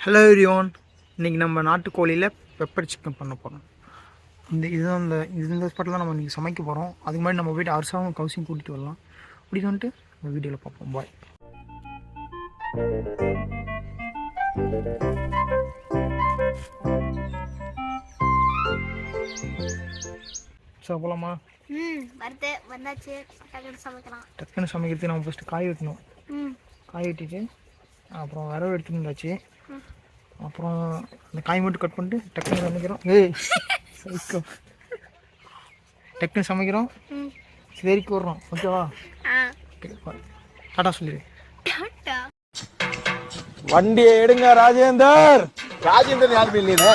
Hello everyone, இன்றைக்கி நம்ம நாட்டுக்கோழியில் pepper chicken பண்ண போகிறோம். இந்த ஸ்பாட்டில் தான் நம்ம இன்றைக்கி சமைக்க போகிறோம். அதுக்கு முன்னாடி நம்ம போய்ட்டு அரசாங்கம் கவுசியும் கூட்டிகிட்டு வரலாம். கூட்டிகிட்டு வந்துட்டு நம்ம வீடியோவில் பார்ப்போம். பாய். சார் போகலாமா? வந்தாச்சு. சமைக்கலாம். டக்குன்னு சமைக்கிறதுக்கு நம்ம ஃபஸ்ட்டு காய் வெட்டணும். காய் வெட்டிட்டு அப்புறம் விரவு எடுத்துட்டு வந்தாச்சு. அப்புறம் அந்த காய் மட்டும் கட் பண்ணிட்டு டக்குன்னு சமைக்கிறோம். சைக்கோ டக்குன்னு சமைக்கிறோம். சரிக்கு வர்றோம். ஓகேவா? டாடா சொல்லிடு. வண்டியை எடுங்க ராஜேந்தர். ராஜேந்தர் யாருமே இல்லையே.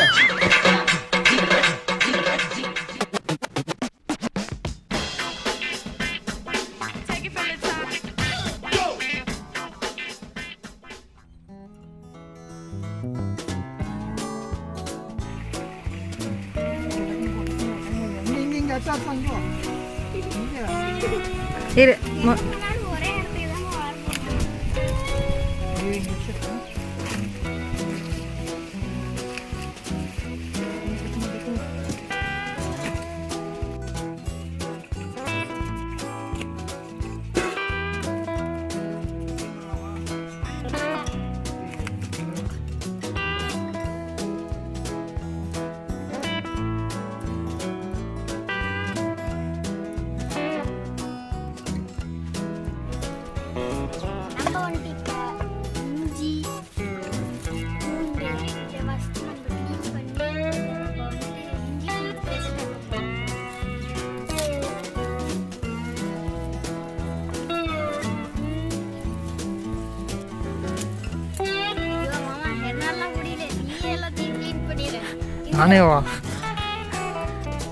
இரு நானே வா.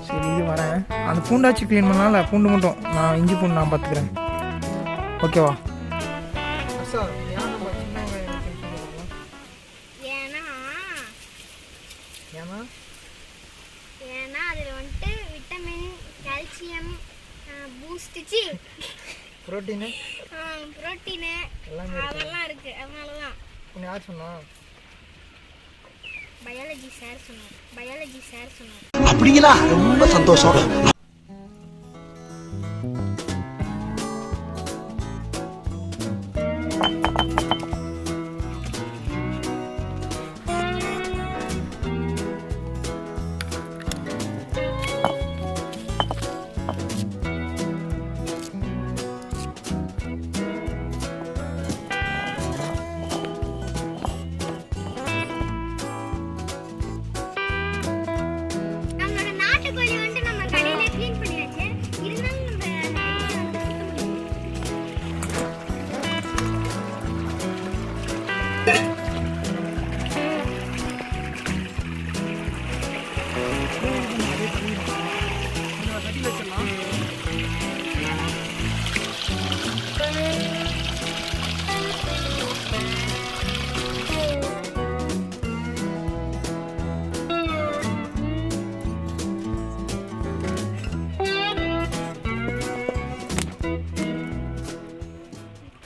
சரி இது வரேன். அந்த பூண்டாச்சு க்ளீன் பண்ணால பூண்டு மட்டும் நான் இஞ்சி பூண்டு நான் பார்த்துக்கிறேன். ஓகேவா? ஏன்னா அதில் வந்துட்டு விட்டமின், கால்சியம், பூஸ்டிச்சு, புரோட்டீனு அதெல்லாம் இருக்கு. அதனால தான். யார் சொன்னா? பயாலஜி சார் சொன்னார். அப்படிங்களா? ரொம்ப சந்தோஷம்.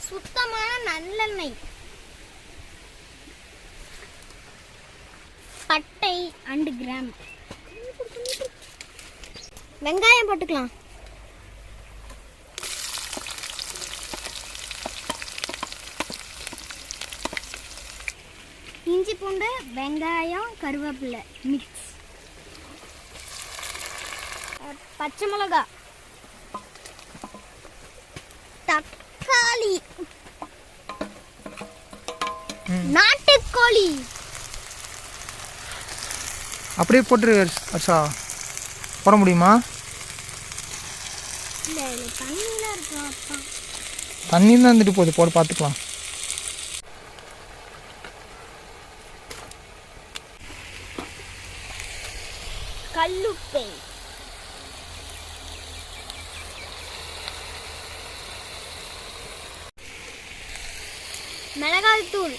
சுத்தமான நல்லெண்ணெய், பட்டை அண்ட் கிராம், வெங்காயம் போட்டுக்கலாம். இஞ்சி பூண்டு, வெங்காயம், கருவேப்பிலை மிக்ஸ், பச்சை மிளகாய், தக்காளி, நாட்டுக்கோழி அப்படியே போட்டுரு அர்ஷா. போட முடியுமா? தண்ணி தான் வந்துட்டு போகுது. போட பார்த்துக்கலாம். கல்லுப்பை, மிளகாய் தூள்,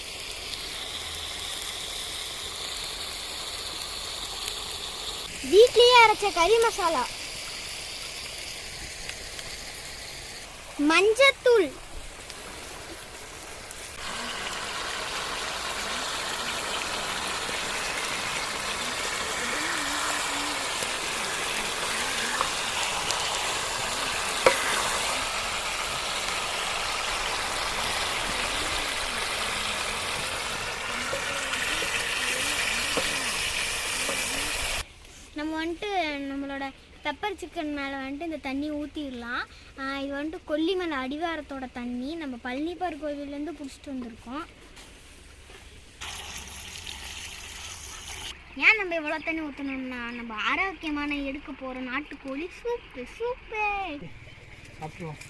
வீட்லயே அரைச்ச கறி மசாலா, மஞ்சத்தூள், நம்ம வந்துட்டு நம்மளோட பெப்பர் சிக்கன் மேலே வந்துட்டு இந்த தண்ணி ஊற்றிடலாம். இது வந்துட்டு கொல்லிமலை அடிவாரத்தோட தண்ணி, நம்ம பழனிப்பார் கோவிலேருந்து பிடிச்சிட்டு வந்திருக்கோம். ஏன் நம்ம இவ்வளோ தண்ணி ஊற்றணும்னா நம்ம ஆரோக்கியமான எடுக்க போகிற நாட்டுக்கோழி சூப்பு. சாப்பிடுவோம்.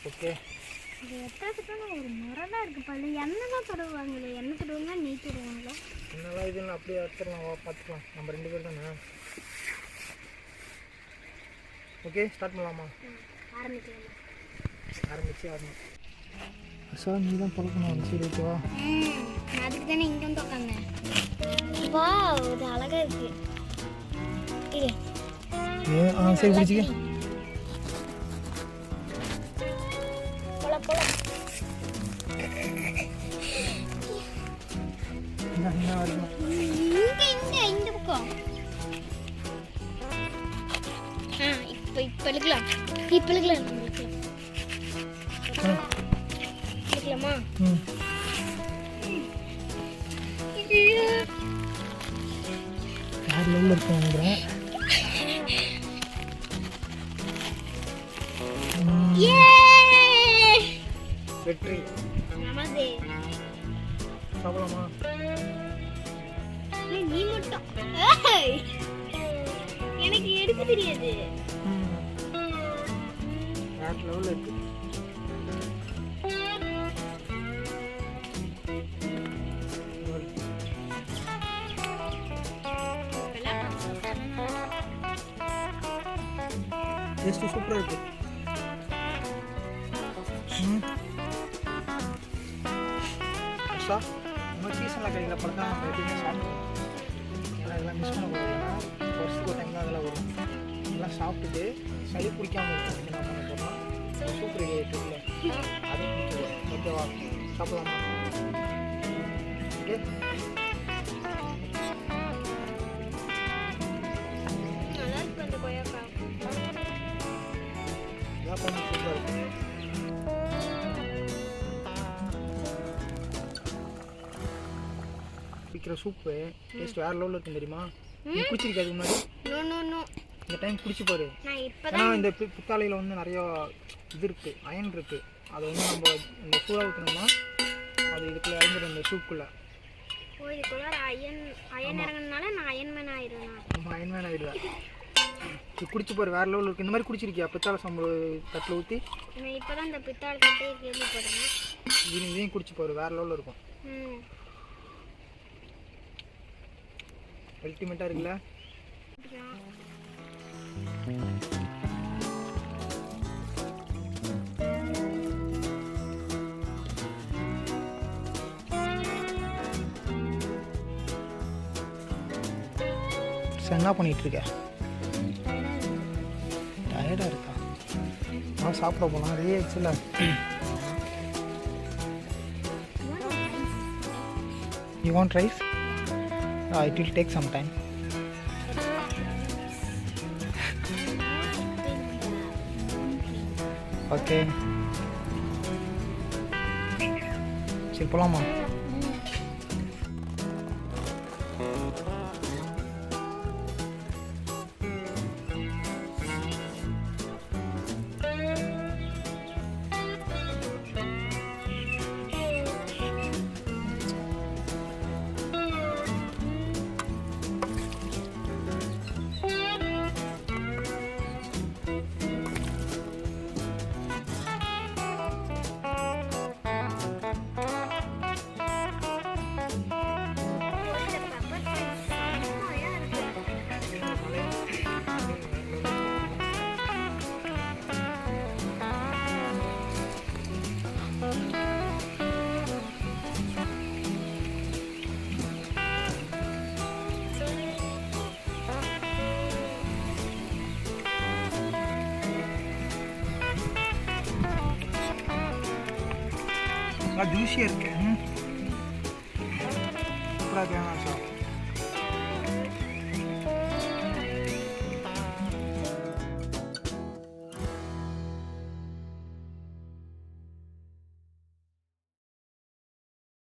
ஓகே, இது எத்தாச்சுக்கான ஒரு முறைதான் இருக்குது. பள்ளி எண்ணெய் தான் தருவாங்களே, எண்ணெய் தருவாங்க, நெய் தருவாங்களோ? என்னெல்லாம் இதுன்னு அப்படியே எடுத்துடலாம், பார்த்துக்கலாம். நம்ம 2 பேர் தானே. ஓகே, ஸ்டார்ட் பண்ணலாமா? ஆரம்பிச்சு ஆரம்பி சார். நீ தான் பழக்கணும். சரி, ஓகேவா? அதுக்கு தானே இங்கே வந்து உட்காந்தேன். வா, இது அழகாக இருக்கு. சரி, பிடிச்சிக்க. இந்த பக்கம் இப்போ இழுக்கலாமா? யார் லெவலில் இருக்கேன் நினைக்கிறேன். வெற்றி. சாப்பிடலாமா? நீ மட்டும் எனக்கு எடுக்க தெரியாது. வேற லெவலில் இருக்கு. டேஸ்ட்டு சூப்பராக இருக்கு. இந்த மாதிரி சீசனில் கிடைக்கிற பழக்கம் நம்ம எப்பயுமே சாப்பிடுவோம். ஏன்னா இதெல்லாம் மிஸ் பண்ணக்கூடாது. ஏன்னா வருஷத்துக்கு ஒரு டைம் தான் அதெல்லாம் வரும். இதெல்லாம் சாப்பிட்டுட்டு சளி பிடிக்காமல் இருக்கும். என்ன பண்ண போகிறோம், சூப் ரெடி ஆகிட்டு இல்லை, அது பிடிச்சிடும். ஓகேவா? சாப்பிடலாமா? ஓகே, நல்லா இருக்கு அந்த கொய்யாக்கா. இதான் பண்ணி சூப்பராக இருக்கு. பிடிக்கிற சூப்பு டேஸ்ட் வேறு லெவலில் இருக்கும் தெரியுமா? நீ குடிச்சிருக்காது முன்னாடி? இந்த டைம் குடிச்சு பாரு. ஏன்னா இந்த பித்தாளையில் வந்து நிறையா இது இருக்குது, அயன் இருக்குது. அதை வந்து நம்ம இந்த சூடாக ஊற்றினோம்னா அது இதுக்குள்ளே இறங்கிடும், இந்த சூப்புக்குள்ளே. நம்ம அயன்மேன் ஆகிடுவேன். இது குடிச்சு பாரு, வேறு லெவலில் இருக்குது. இந்த மாதிரி குடிச்சிருக்கியா பித்தாளை சம்பள தட்டில் ஊற்றி? இப்போ தான் இந்த பித்தாளை தட்டே கேள்விப்படுறேன். இதையும் குடிச்சு பாரு, வேறு லெவலில் இருக்கும். அல்டிமேட்டாக இருக்குல்ல? என்ன பண்ணிட்டு இருக்க? டயர்டாக இருக்கா? நான் சாப்பிட போகலாம். அதே ஆச்சுல. You want rice? It will take some time. Okay. சரி, போகலாமா? ஜூஸியாக இருக்கு. சூப்பராக இருக்கு சார்.